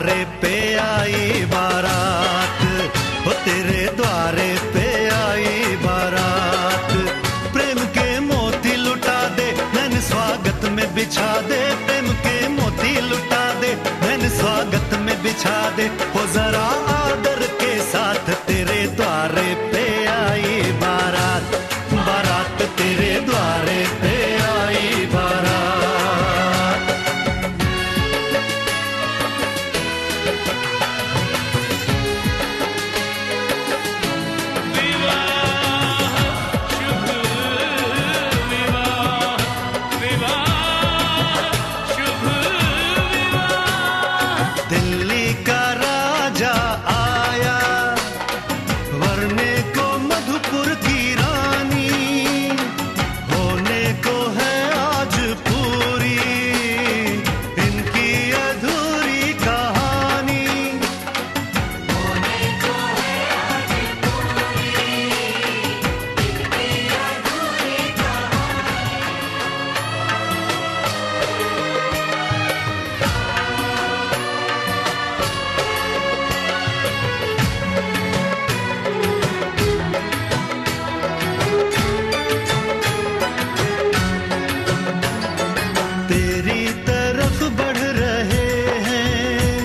द्वारे पे आई बारात, हो तेरे द्वारे पे आई बारात। प्रेम के मोती लुटा दे, नैन स्वागत में बिछा दे। प्रेम के मोती लुटा दे, नैन स्वागत में बिछा दे। हो जरा आदर के साथ तेरे द्वारे पे आई बारात, बारात तेरे द्वारे पे आई बारात। दिल्ली का राजा आया, वरने को मधुपुर की रानी, होने को है आज पूरी इनकी अधूरी कहानी। होने को है आज पूरी इनकी अधूरी कहानी। तेरी तरफ बढ़ रहे हैं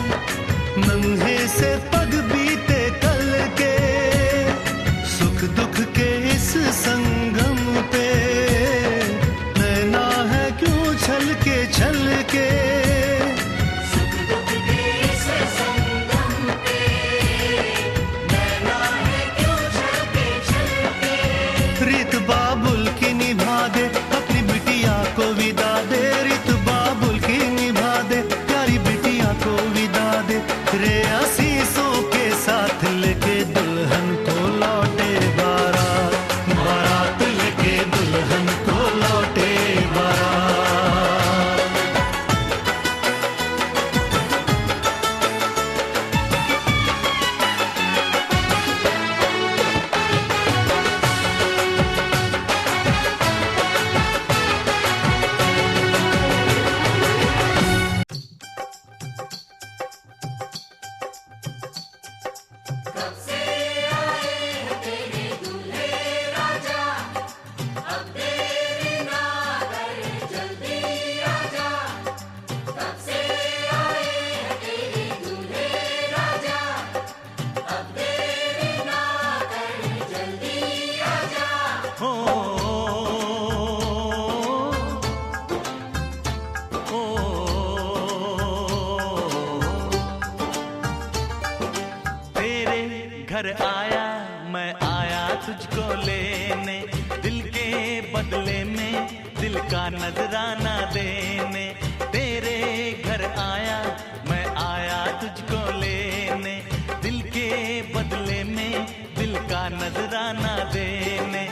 नन्हे से पग बीते कल के, सुख दुख के इस संगम पे नैना है क्यों छल के। सुख दुख के इस संगम पे नैना है क्यों छल के। रीत बाबुल की निभा दे, अपनी बिटिया को विदा दे। रीत बाबुल की निभा दे, प्यारी बिटिया को विदा दे। रे आशीषों के साथ लेके दुल्हन को लौटे बारात, बारात लेके दुल्हन को लौटे बारात। घर आया मैं आया तुझको लेने, दिल के बदले में दिल का नजराना देने। तेरे घर आया मैं आया तुझको लेने, दिल के बदले में दिल का नजराना देने।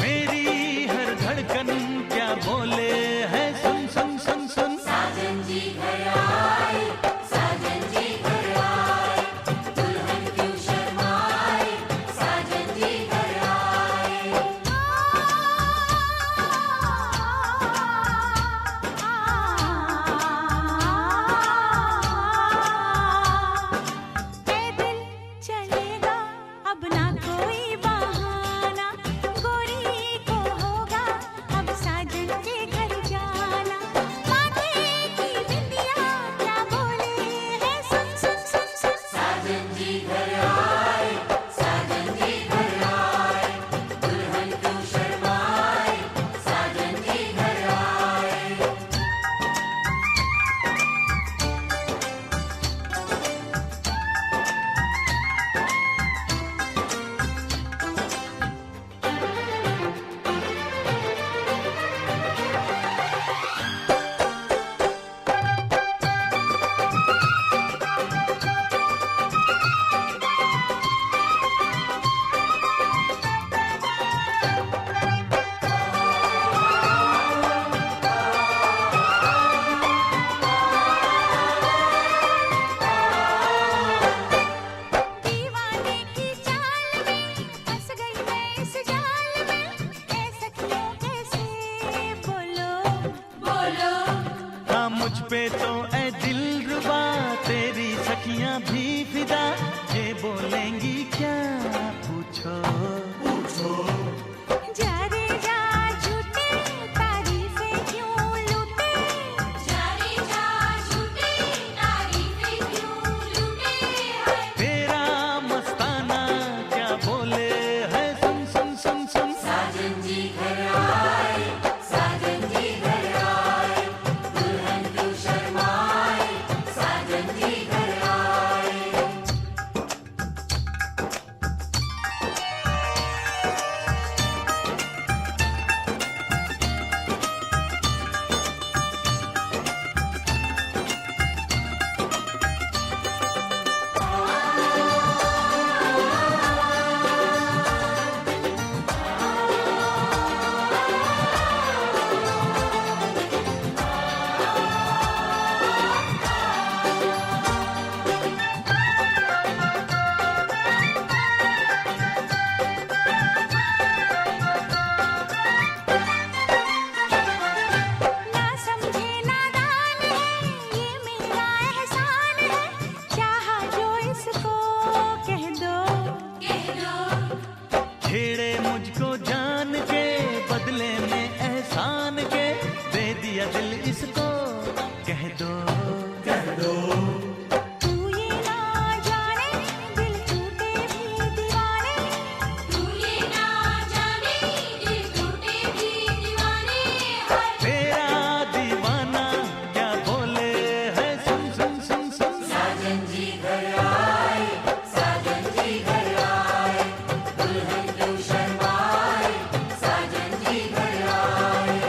मेरी हर धड़कन क्या बोले है, सुन सुन सुन सुन। साजन जी घर आए, साजन जी घर आए, दुल्हन क्यों शर्माए, साजन जी घर आए। दुनिया भी फिदा, ये बोलेंगी क्या पूछो पूछो। जा रे जा झूठे तारीफें क्यों लूटे, जा रे जा झूठे तारीफें क्यों लूटे हैं। तेरा मस्ताना क्या बोले है, सुन सुन सुन सुन। साजन जी घर आए, साजन जी घर आए, दुल्हन क्यों शर्माए, साजन जी घर आए। ना समझे नादान है, ये मेरा एहसान है, चाहा जो इसको कह दो। कह दो छेड़े मुझको जान के, बदले में एहसान के, दे दिया दिल इसको, कह दो कह दो। तू ये ना जाने दिल टूटे भी दीवाने, तू ये ना जाने दिल टूटे भी दीवाने हैं। तेरा दीवाना क्या बोले है, सुन सुन सुन सुन। साजन जी घर आए, साजन जी घर आए, दुल्हन क्यों शर्माए, साजन जी घर आए।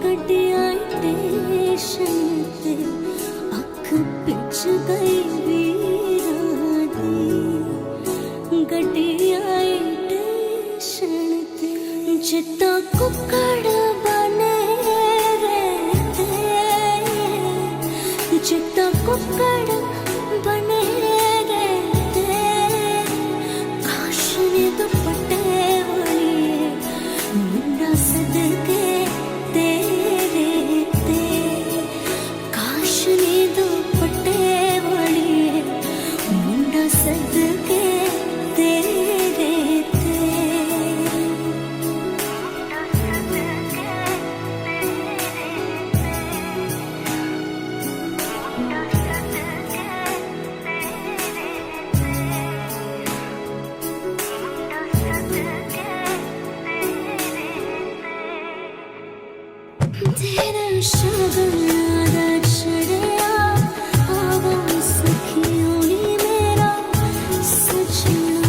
गड्डियां स्टेशन ते अख पिच गई वीरानी गड्डियां स्टेशन ते जिद्दा कुक्कड़ बने रहते जिद्दा कुक्कड़ बने रहते काश ने दुपट्टे वाली मुंडा सदके तेरे ते काश ने दुपट्टे वाली मुंडा सदके तेरे ते तेरा शगन दा छड़िया आवा सखियों नी मेरा सजना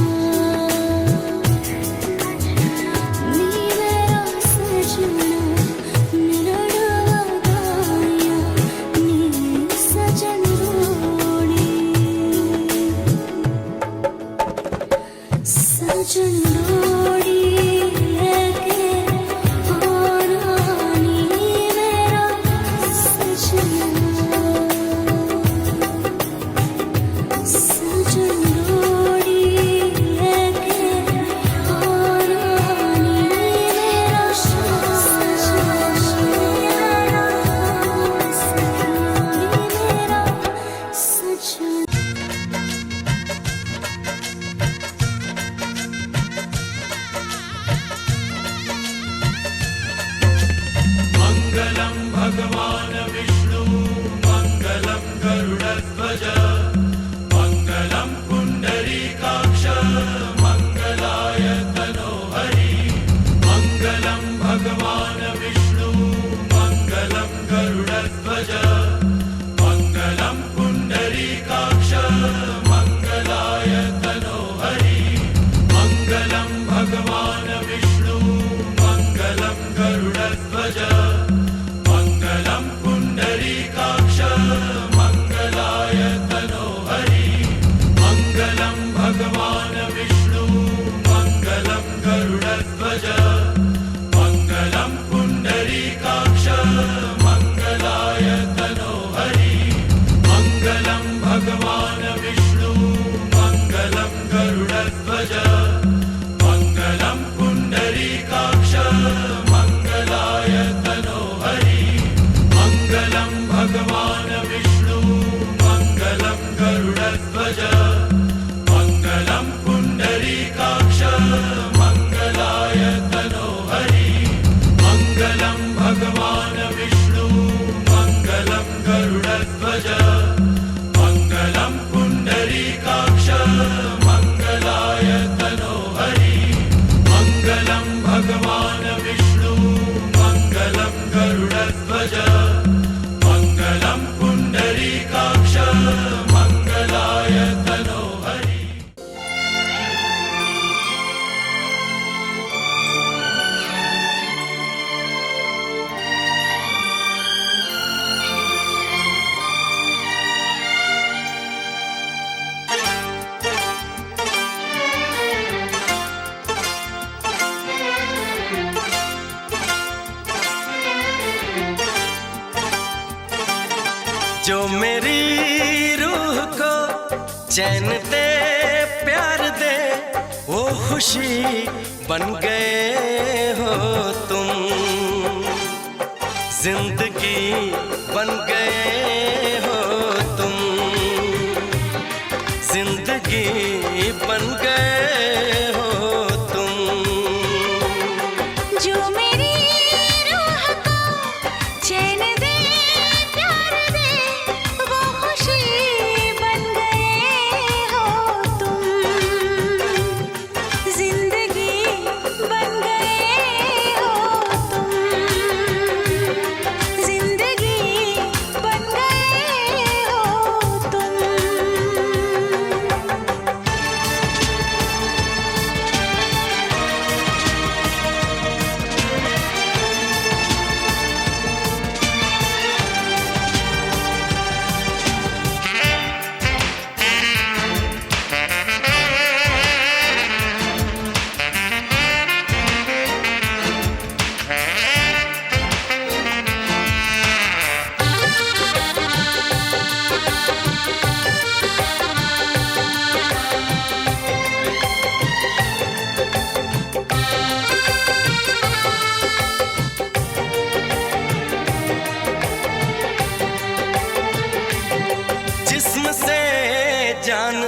नी मेरा सजना मेरा डवादाया नी सजन रोड़ी सजन रोड़ी लेके आरानी मेरा सजना सजन रोड़ी लेके आरानी मेरा सजना मेरा सजना मङ्गलं भगवान् विष्णु मङ्गलं गरुडध्वज मङ्गलं पुण्डरीकाक्ष मङ्गलाय तनोहरि मङ्गलं भगवान् विष्णु मङ्गलं गरुडध्वज मङ्गलं पुण्डरीकाक्ष मङ्गलाय तनोहरि मङ्गलं भगवान् विष्णु मङ्गलं गरुडध्वज मङ्गलं पुण्डरीकाक्ष मङ्गलाय तनोहरि मङ्गलं भगवान् विष्णु मङ्गलं गरुडध्वज मङ्गलं पुण्डरीकाक्ष मङ्गलाय तनोहरि मङ्गलं भगवान् विष्णु मङ्गलं गरुडध्वज मङ्गलं पुण्डरीकाक्ष मङ्गलाय तनोहरि मङ्गलं भगवान् विष्णु मङ्गलं गरुडध्वज मङ्गलं पुण्डरीकाक्ष मङ्गलाय तनोहरि मङ्गलं भगवान् विष्णु मङ्गलं गरुडध्वज मङ्गलं पुण्डरीकाक्ष मङ्गलाय तनोहरि मङ्गलं भगवान् विष्णु मङ्गलं गरुडध्वज मङ्गलं पुण्डरीकाक्ष मङ्गलाय तनोहरि जो मेरी रूह को चैन दे प्यार दे वो खुशी बन गए हो तुम जिंदगी बन गए हो तुम जिंदगी बन गए हो तुम जो मेरी रूह को चैन दे प्यार दे वो खुशी बन गए हो तुम जिंदगी बन गए हो तुम जिंदगी बन गए हो तुम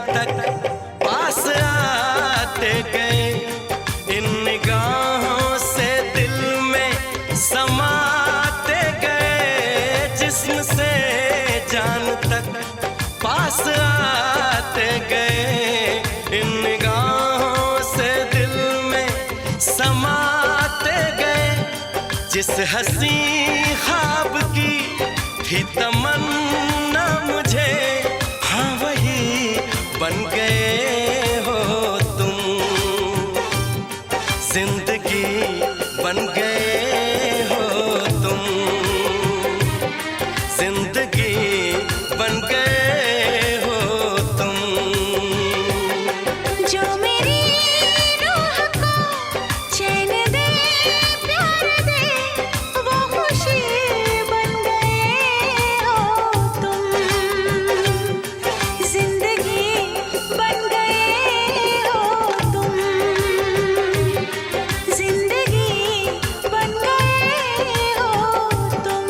तक पास आते गए, इन निगाहों से दिल में समाते गए, जिस्म से जान तक पास आते गए, इन निगाहों से दिल में समाते गए। जिस हंसी ख्वाब की थी तमन्ना मुझे, हाँ वही बन गए हो तुम, जिंदगी बन गए हो तुम, जिंदगी बन गए हो तुम। जो मेरी रूह को चैन दे प्यार दे, वो खुशी बन गए हो तुम, जिंदगी बन गए हो तुम, जिंदगी बन गए हो तुम।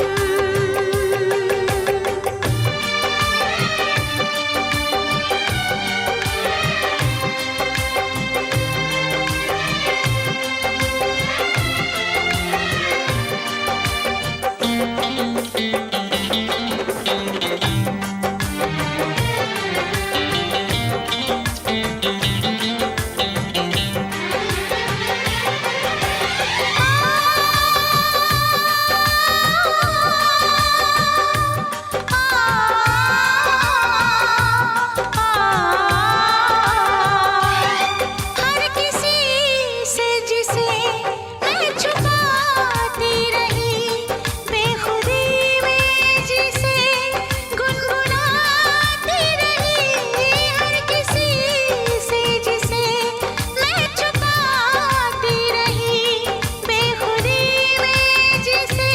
हर किसी से जिसे मैं छुपाती रही, बेखुदी में जिसे गुनगुनाती रही, हर किसी से जिसे मैं छुपाती रही, बेखुदी में जिसे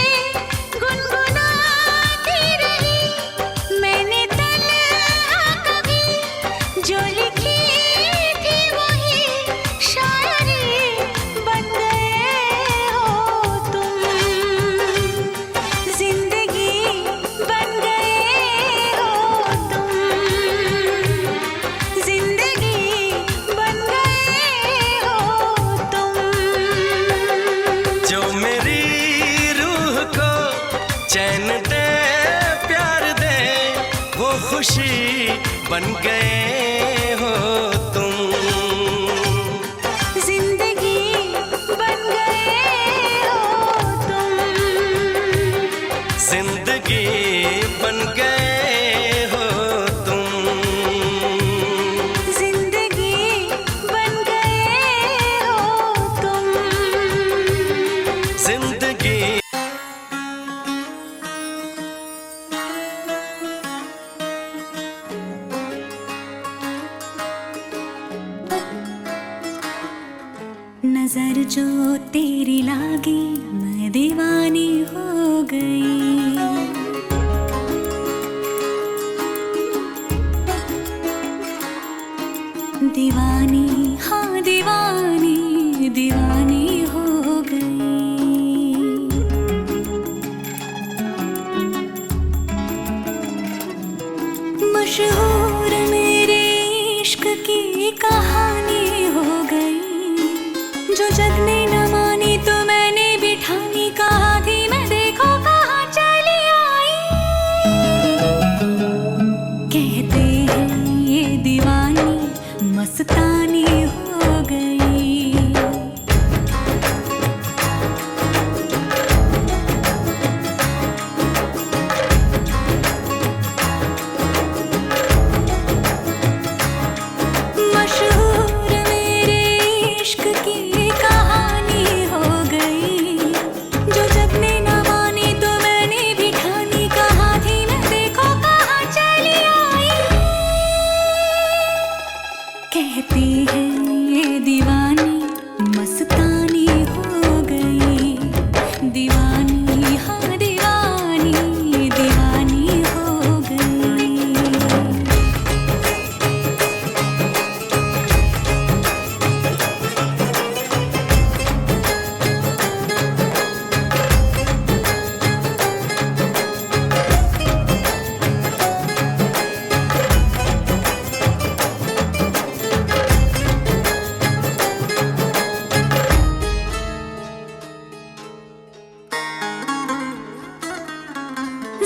गुनगुनाती रही। मैंने तन्हा कभी जो लिखी थी वही शायरी बन गए हो तुम, जिंदगी बन गए हो तुम, जिंदगी बन गए हो तुम। जो मेरी रूह को चैन दे प्यार दे, वो खुशी बन गए हो तुम, जिंदगी बन गए हो तुम, जिंदगी बन गए हो तुम, जिंदगी बन गए हो तुम। जिंदगी। नजर जो तेरी लागी मैं दीवानी हो गई, दीवानी हाँ दीवानी दीवानी हो गई। मशहूर मेरे इश्क की कहानी हो गई, जो जग ने न मानी तो मैंने भी ठानी, कहा थी मैं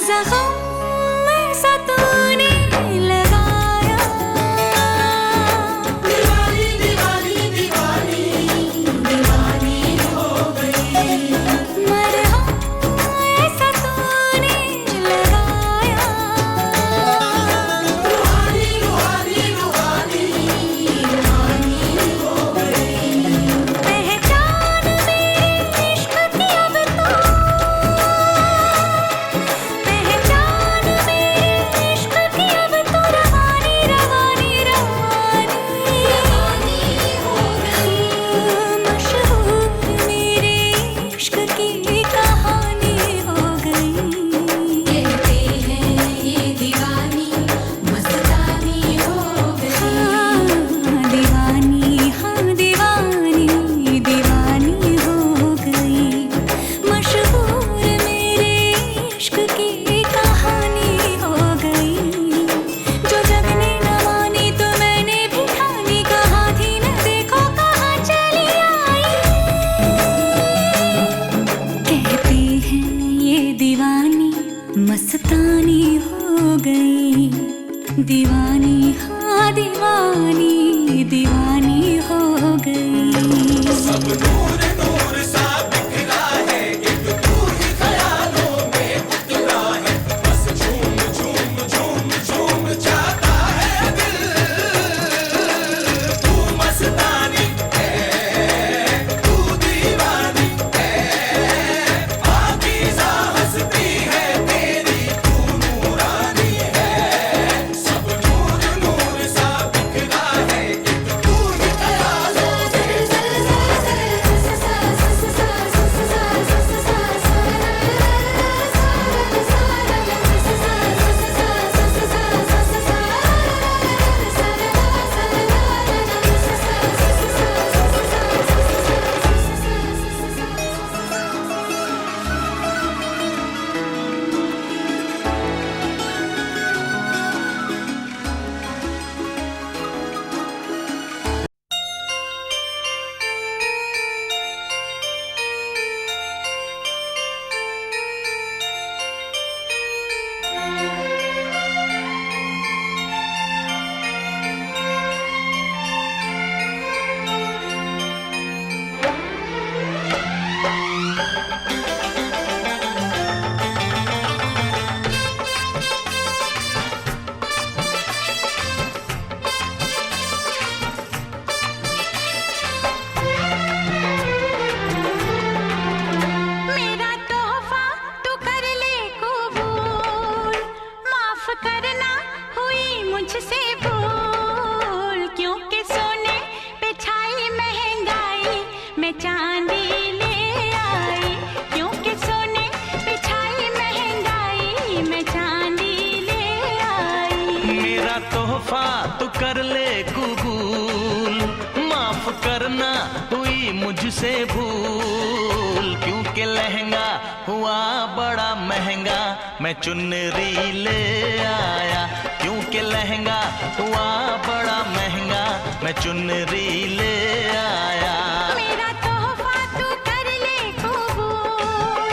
जख्म ऐसा तूने लगाया, दीवानी दीवानी दीवानी दीवानी हो गई। मरहम ऐसा तूने लगाया, रूहानी रूहानी रूहानी रूहानी हो गई। पहचान मेरे इश्क की अब तो, पहचान मेरे इश्क की अब तो रवानी रवानी रवानी हो गई। मशहूर मेरे इश्क की कहानी हो गई। कहते हैं ये दीवानी मस्तानी हो गई। दीवानी हाँ दीवानी दीवानी हो गई। मशहूर मेरे इश्क की कहानी हो गई। जो जग ने न मानी तो मैंने भी ठानी, कहाँ थी न देखो कहाँ चली आई। कहते हैं ये दीवानी मस्तानी हो गई। दीवानी हाँ दीवानी दीवानी हो गई। मेरा तोहफा तू कर ले कबूल, माफ करना हुई मुझसे भूल। क्योंकि सोने पे छाई महंगाई, मैं चांदी ले आई। क्योंकि सोने पे छाई महंगाई, मैं चांदी ले आई। मेरा तोहफा तू कर ले कबूल, माफ करना हुई मुझसे भूल। क्योंकि लहंगा हुआ बड़ा महंगा, मैं चुनरी ले आया। क्योंकि लहंगा हुआ बड़ा महंगा, मैं चुनरी ले आया। मेरा तोहफा तू कर ले कबूल,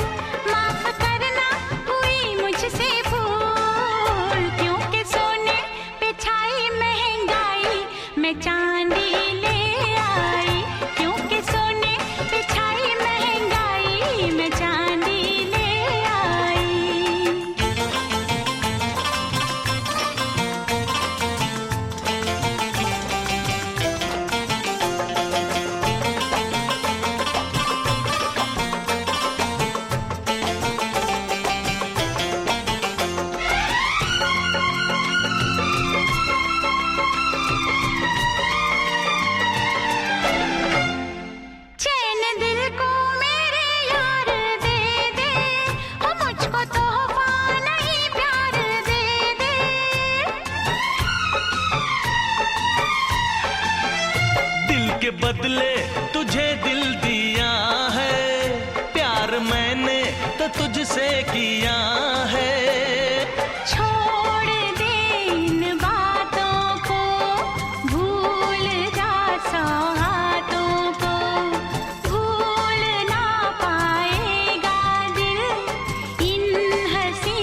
माफ करना हुई मुझसे भूल। क्योंकि सोने पे छाई महंगाई, मैं चांदी ले आई। क्योंकि सोने पे छाई महंगाई, मैं चांदी ले आई। चैन दिल को मेरे यार दे दे, हो मुझको तोहफा नहीं प्यार दे दे। दिल के बदले तुझे दिल दिया है, प्यार मैंने तो तुझसे किया है। छोड़ दे इन बातों को, भूल जा सौगातों को। भूल ना पाएगा दिल इन हंसी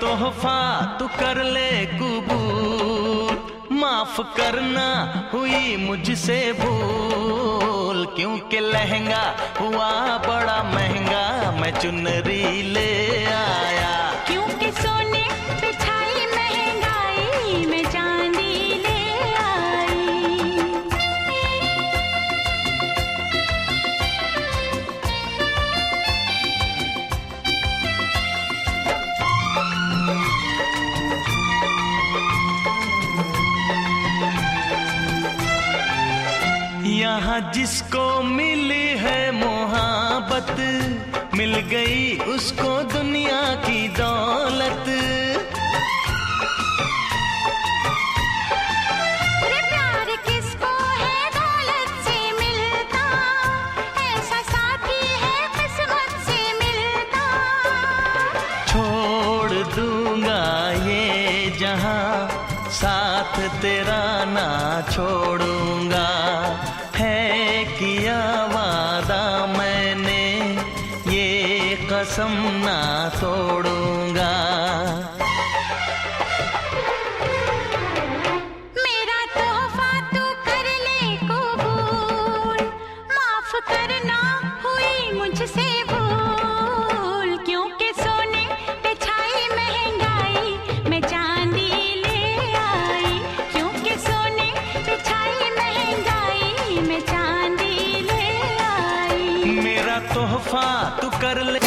तोहफा तू कर ले कबूल, माफ करना हुई मुझसे भूल, क्योंकि लहंगा हुआ बड़ा महंगा मैं चुनरी ले आया। क्योंकि सोने पे छाई महंगाई मैं चांदी ले आई। यहाँ जिसको मिली है मोहब्बत, मिल गई उसको दुनिया की दौलत। अरे प्यार किसको है दौलत से मिलता, ऐसा साथी है किस्मत से मिलता। छोड़ दूंगा ये जहां, साथ तेरा ना छोड़ूंगा, है किया वादा मैंने, ये कसम ना तोड़ूंगा। मेरा तोहफा तू कर ले कबूल, माफ करना हुई मुझसे भूल, क्योंकि सोने पे छाई महंगाई मैं चांदी ले आई। क्योंकि सोने पे छाई महंगाई मैं चांदी ले आई। मेरा तोहफा तू कर ले।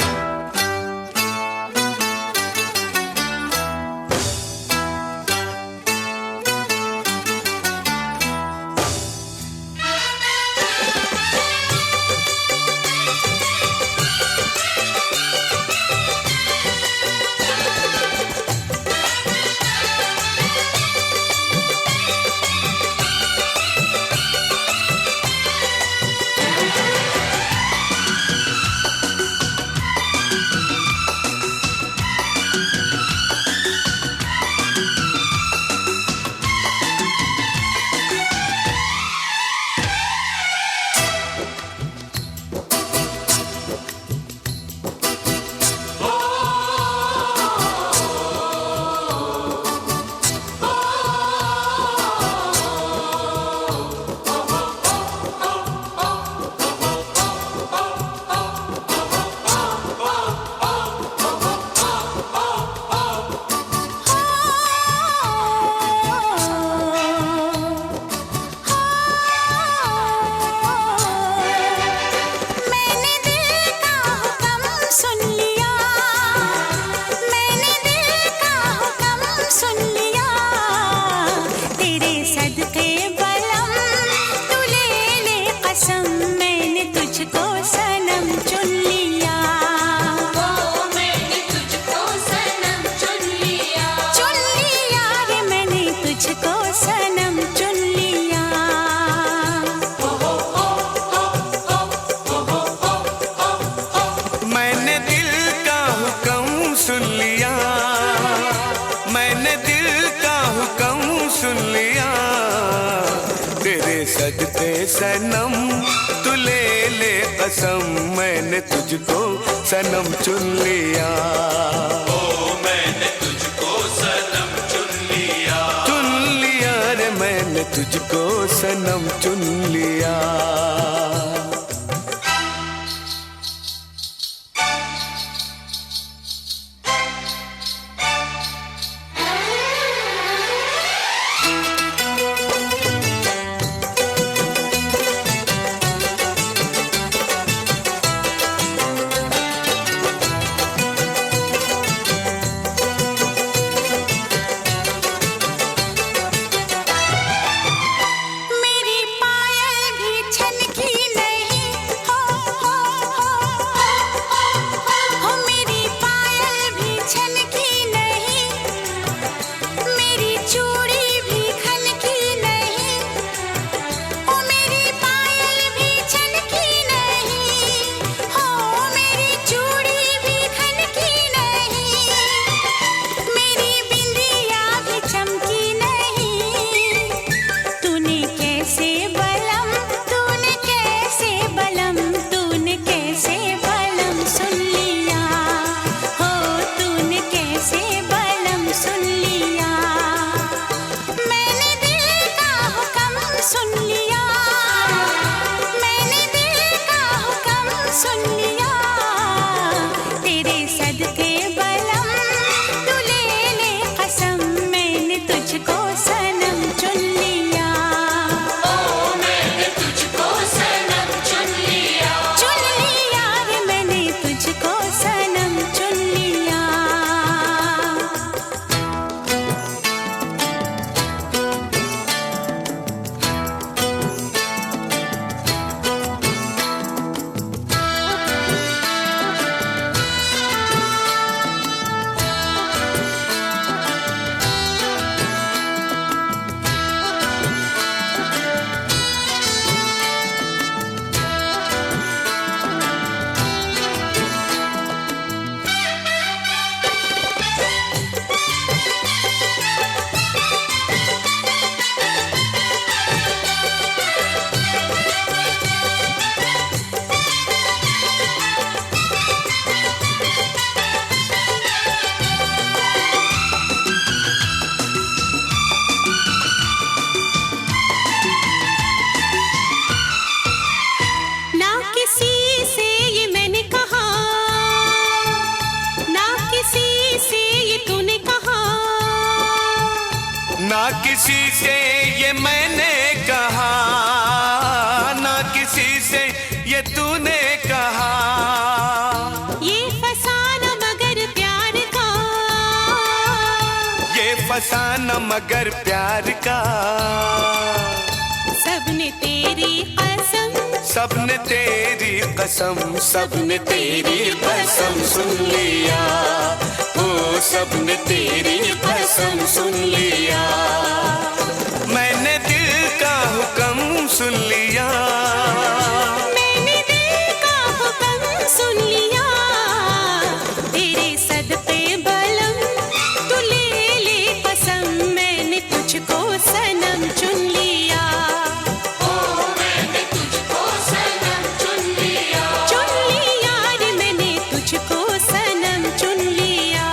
सजते सनम तू ले ले कसम, मैंने तुझको सनम चुन लिया। ओ मैंने तुझको सनम चुन लिया। चुन लिया रे मैंने तुझको सनम चुन लिया। मेरी पायल भी किसी से ये मैंने कहा, ना किसी से ये तूने कहा। ये फसाना मगर प्यार का, ये फसाना मगर प्यार का। सबने तेरी कसम, सबने तेरी कसम, सबने तेरी कसम सुन लिया। ओ सबने तेरी कसम सुन लिया। मैंने दिल का हुक्म सुन लिया। मैंने दिल का हुक्म सुन लिया। तेरे सदके बलम तू ले ले कसम, मैंने तुझको सनम चुन लिया। चुन लिया रे मैंने तुझको सनम चुन लिया।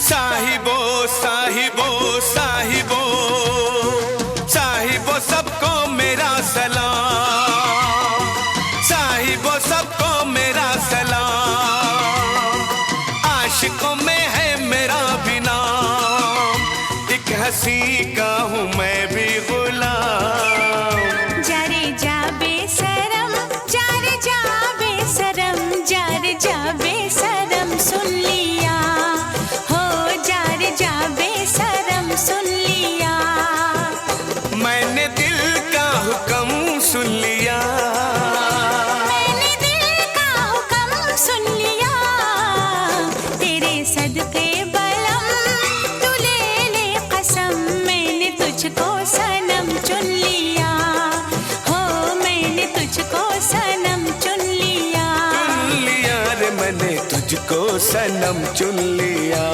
साहिबो साहिबो साहिबो साहिबो सबको मेरा सलाम। साहिबो सबको मेरा सलाम। आशिकों में है मेरा भी नाम। एक हंसी का हूँ मैं भी गुलाम। जारे जा बेसरम, जारे जा बेसरम, जारे जा बेसरम सुन लिया। हो जारे जा बेसरम सुन लिया। मैंने दिल का हुक्म सुन लिया। मैंने दिल का हुक्म सुन लिया। तेरे सदके बलम तू ले ले कसम, मैंने तुझको सनम चुन लिया। हो मैंने तुझको सनम चुन लिया। चुन लिया रे मैंने तुझको सनम चुन लिया।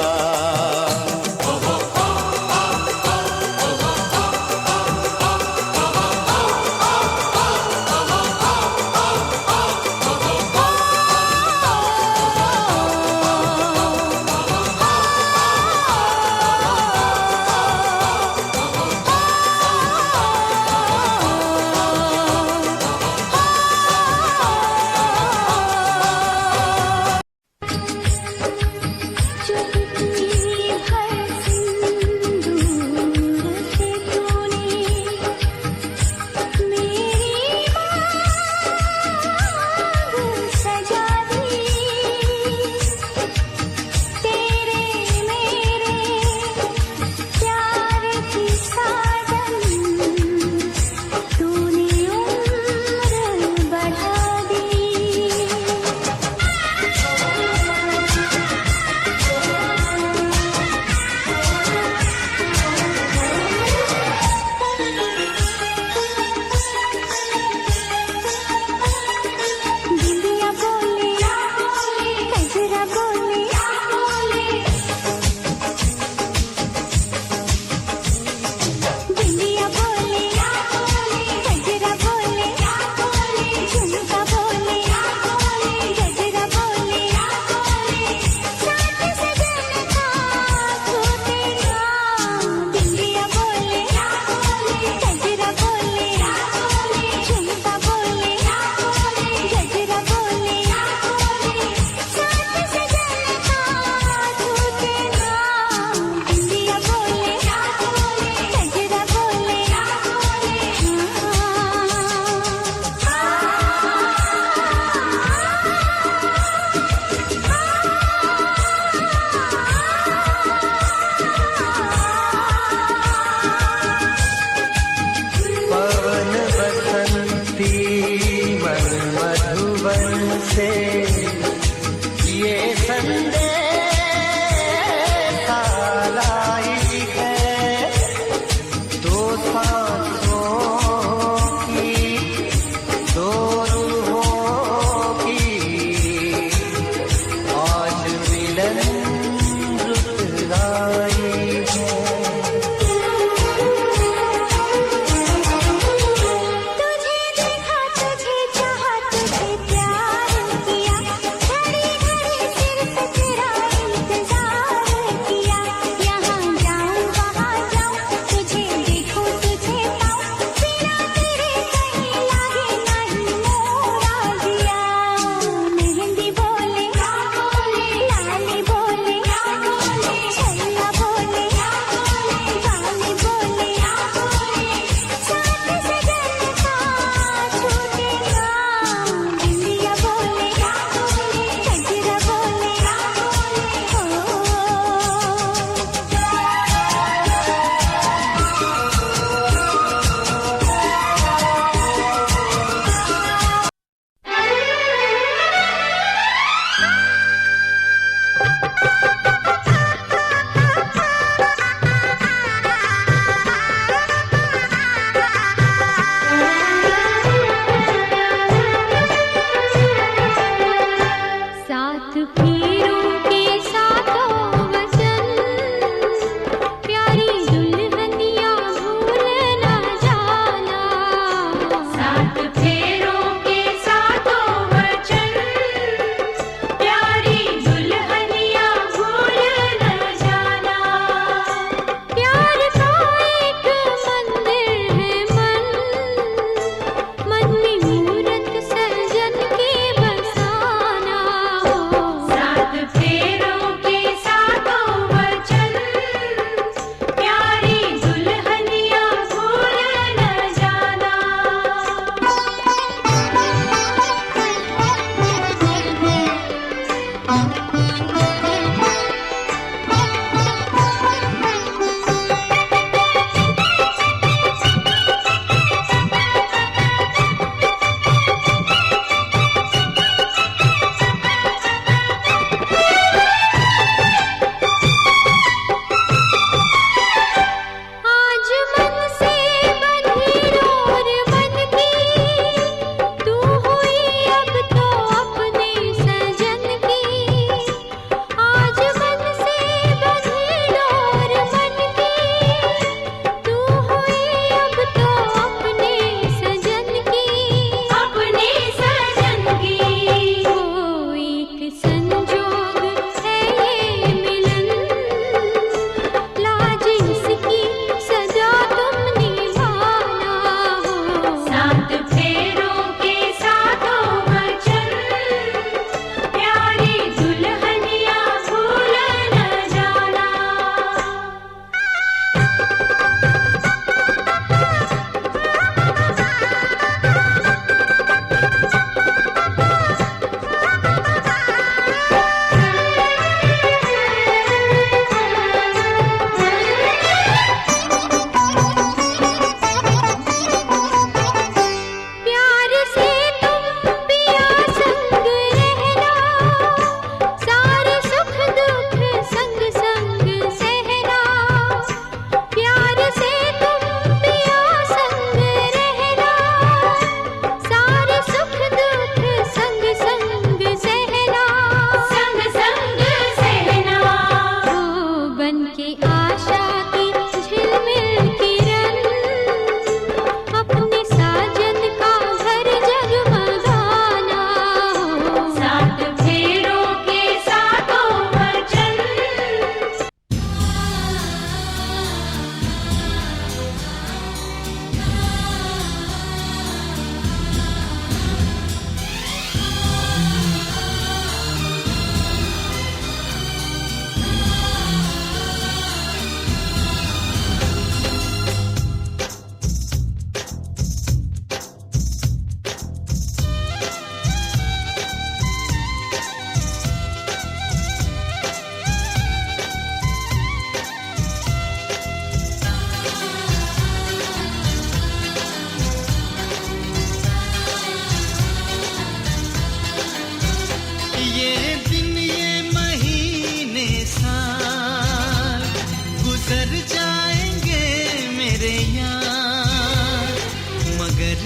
चुन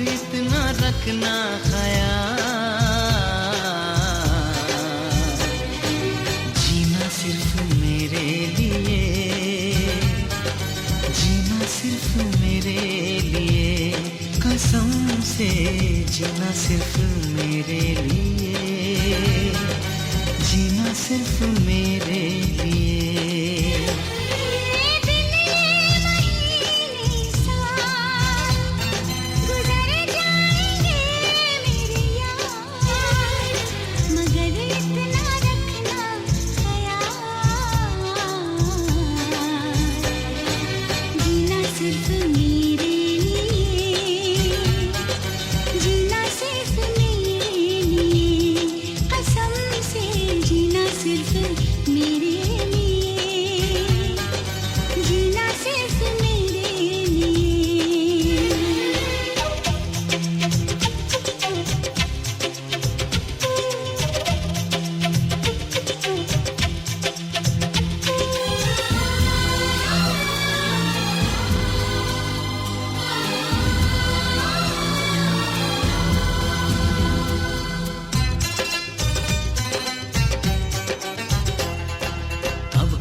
इतना रखना ख्याल, जीना सिर्फ मेरे लिए, जीना सिर्फ मेरे लिए, कसम से जीना सिर्फ मेरे लिए, जीना सिर्फ मेरे लिए।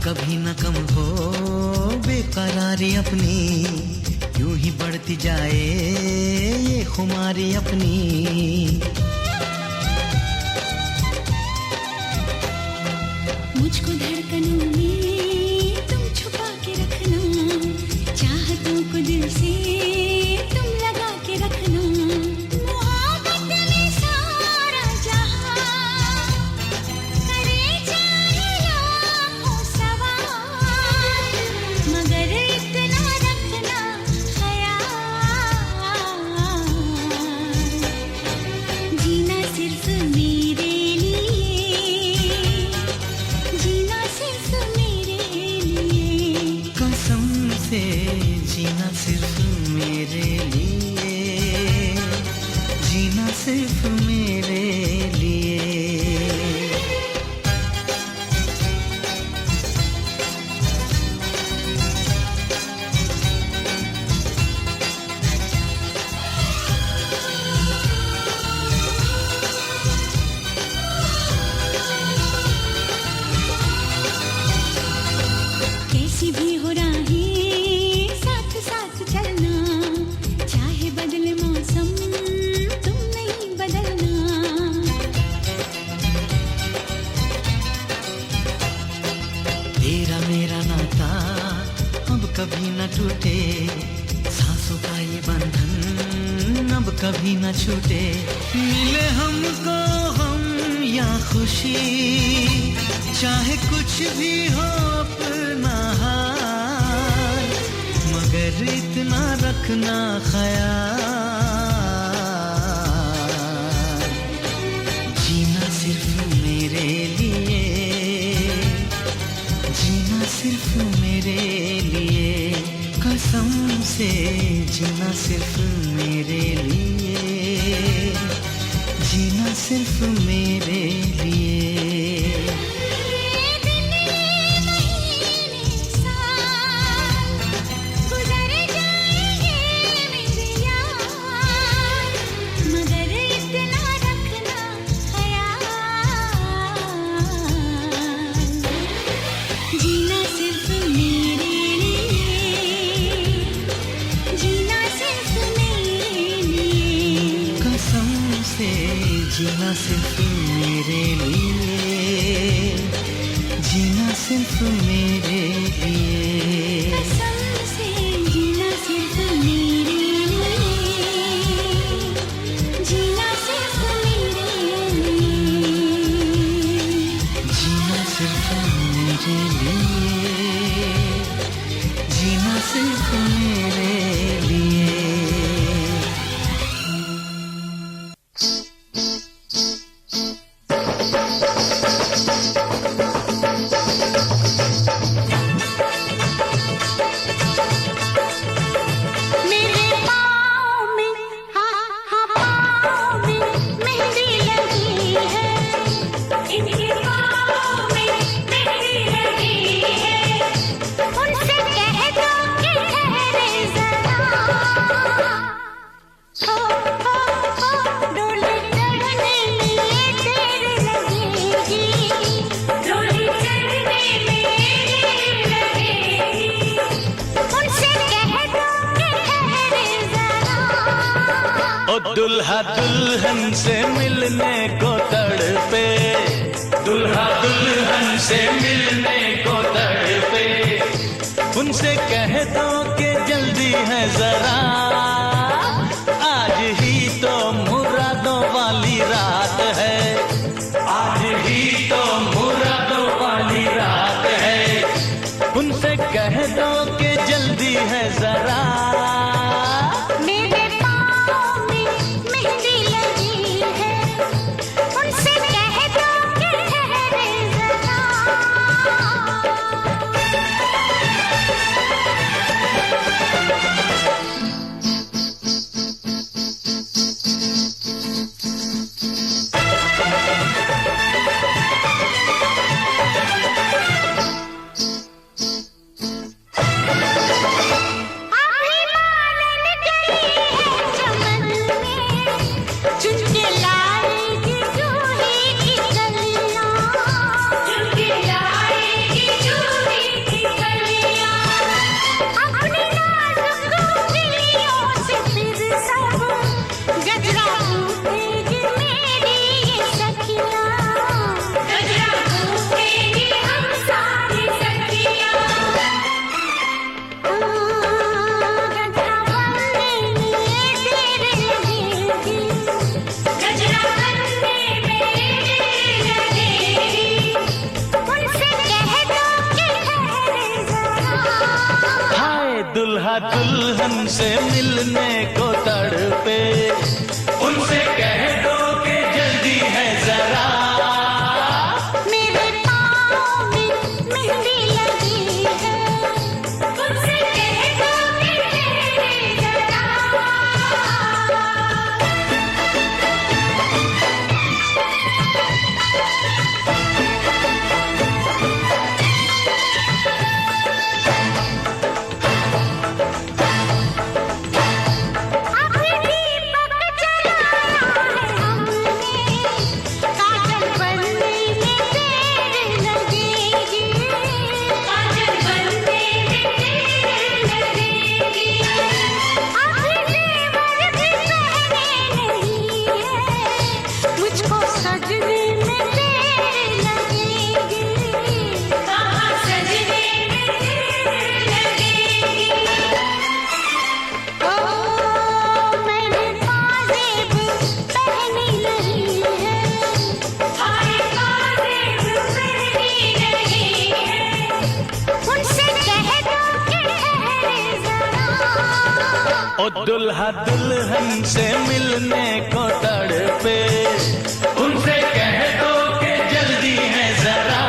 कभी न कम हो बेकरारी अपनी, यूं ही बढ़ती जाए ये खुमारी अपनी। मुझको धड़कनों में तुम छुपा के रखना, चाहतों को दिल से तुम लगा के रखना। मोहब्बत में सारा जहां करे जाए लाखों सवाल, मगर इतना रखना ख्याल, जीना सिर्फ मेरे लिए, जीना सिर्फ मेरे लिए, कसम से जीना सिर्फ मेरे लिए, जीना सिर्फ मेरे लिए। कैसी भी हो राहें साथ साथ चलना, चाहे बदले मौसम तुम नहीं बदलना। तेरा मेरा नाता अब कभी न टूटे, सांसों का ये बंधन अब कभी न छूटे। मिले हमको हम या खुशी, चाहे कुछ भी हो अपना हाल, मगर इतना रखना ख्याल, जीना सिर्फ मेरे लिए, जीना सिर्फ मेरे लिए, कसम से जीना सिर्फ मेरे लिए, जीना सिर्फ मेरे लिए। जीना सिर्फ मेरे लिए, जीना सिर्फ मेरे लिए, कसम से जीना सिर्फ मेरे लिए, जीना सिर्फ मेरे लिए, जीना सिर्फ मेरे लिए, जीना सिर्फ मेरे लिए। दुल्हा दुल्हन से मिलने को तड़पे, दुल्हा दुल्हन से मिलने को तड़पे, उनसे कह दो कि जल्दी है जरा, आज ही तो मुरादों वाली रात है, आज ही तो मुरादों वाली रात है, उनसे कह दो कि जल्दी है जरा। मेरे पाँव में मेहंदी लगी है, उनसे कह दो कि ठहरे जरा। दुल्हा दुल्हन से मिलने को तड़पे, उनसे कह दो कि जल्दी है जरा। मेरे पाँव में मेहंदी लगी है, उनसे कह दो कि ठहरे जरा। ओ दुल्हा दुल्हन से मिलने को तड़पे, उनसे कह दो कि जल्दी है जरा।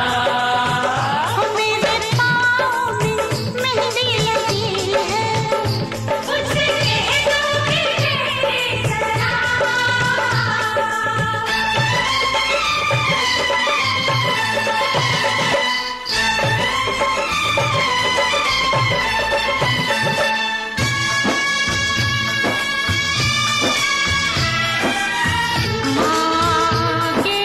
मेरे पाँव में मेहंदी लगी है, उनसे कह दो कि ठहरे जरा। आगे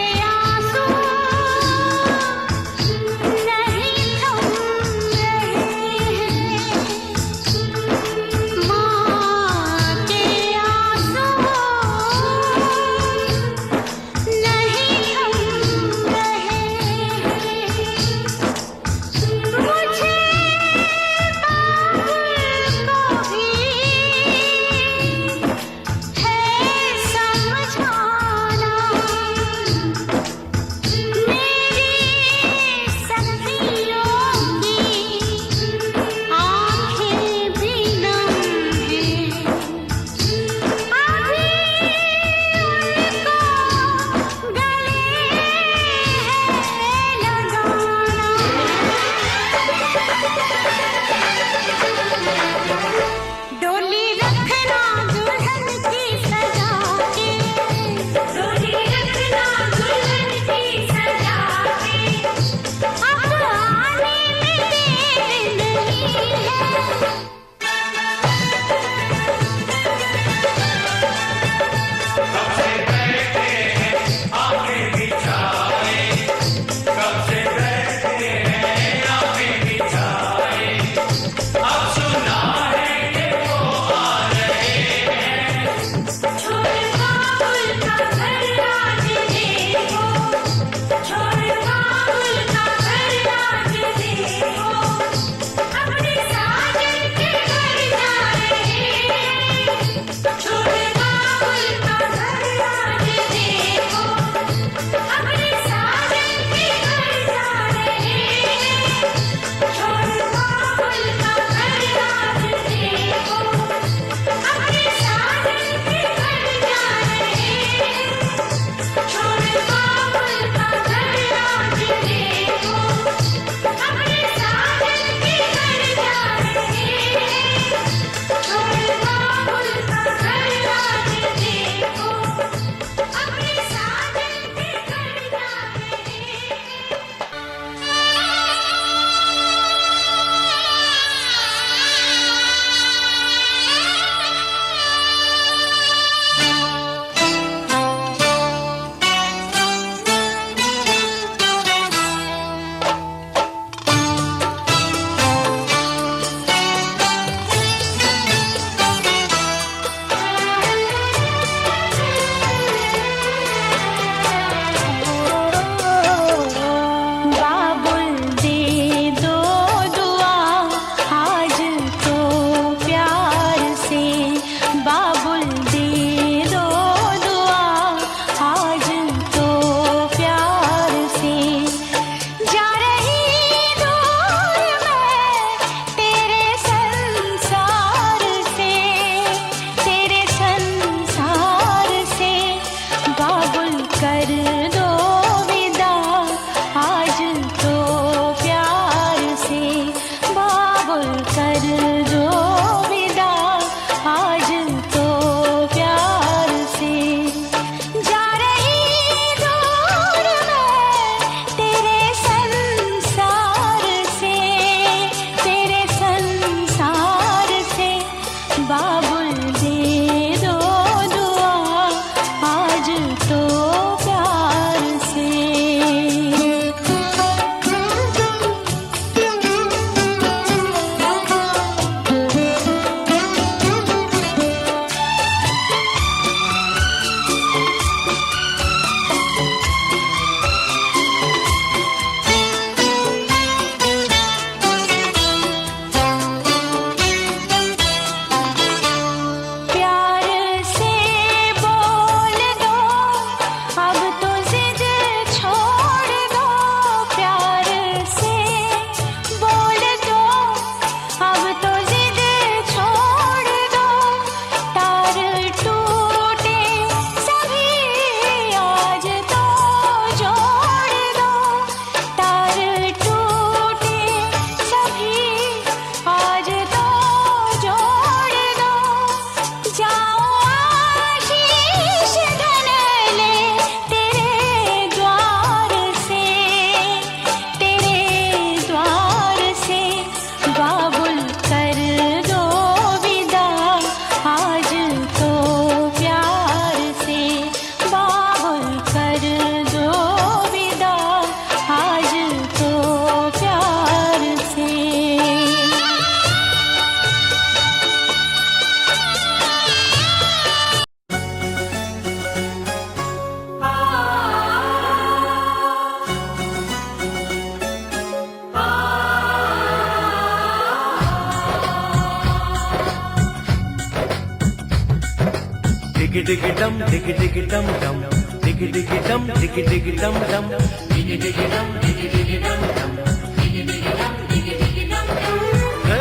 डिग डिग डम डिग डिग डम डम डिग डिग डम डिग डिग डम डम डिग डिग डम डिग डिग डम डम डिग डिग डम डिग डिग डम डम हे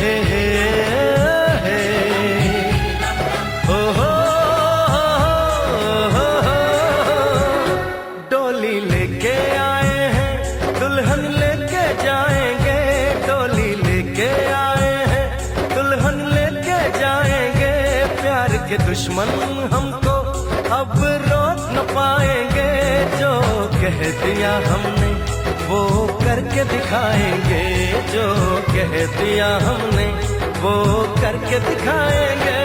हे हे हे ओ हो डोली लेके आए हैं दुल्हन लेके जाएंगे डोली लेके आए हैं दुल्हन लेके जाएंगे प्यार के दुश्मन हमको अब रोक न पाएंगे जो कह दिया हमने वो करके दिखाएंगे जो कह दिया हमने वो करके दिखाएंगे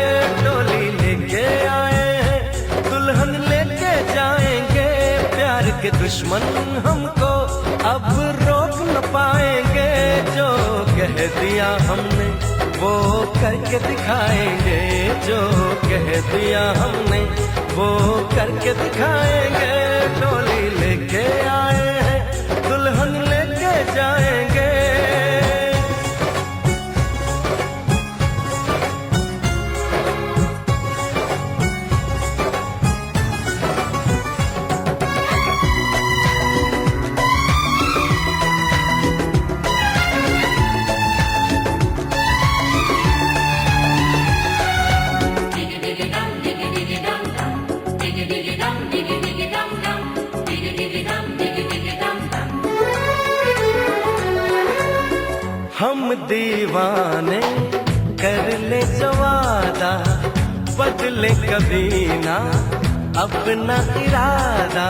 डोली लेके आए हैं दुल्हन लेके जाएंगे प्यार के दुश्मन हमको अब रोक न पाएंगे जो कह दिया हमने वो करके दिखाएंगे जो कह दिया हमने वो करके दिखाएंगे डोली लेके आए हैं दुल्हन लेके जाएंगे हम दीवाने कर ले जो वादा बदले कभी ना अपना इरादा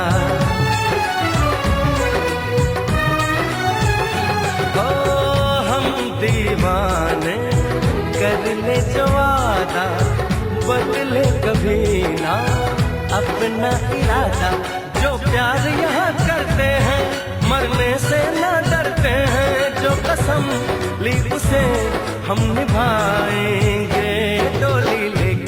ओ हम दीवाने कर ले जो वादा बदले कभी ना अपना इरादा जो प्यार यहाँ करते हैं मरने से ना डरते हैं जो कसम ली उसे हम निभाए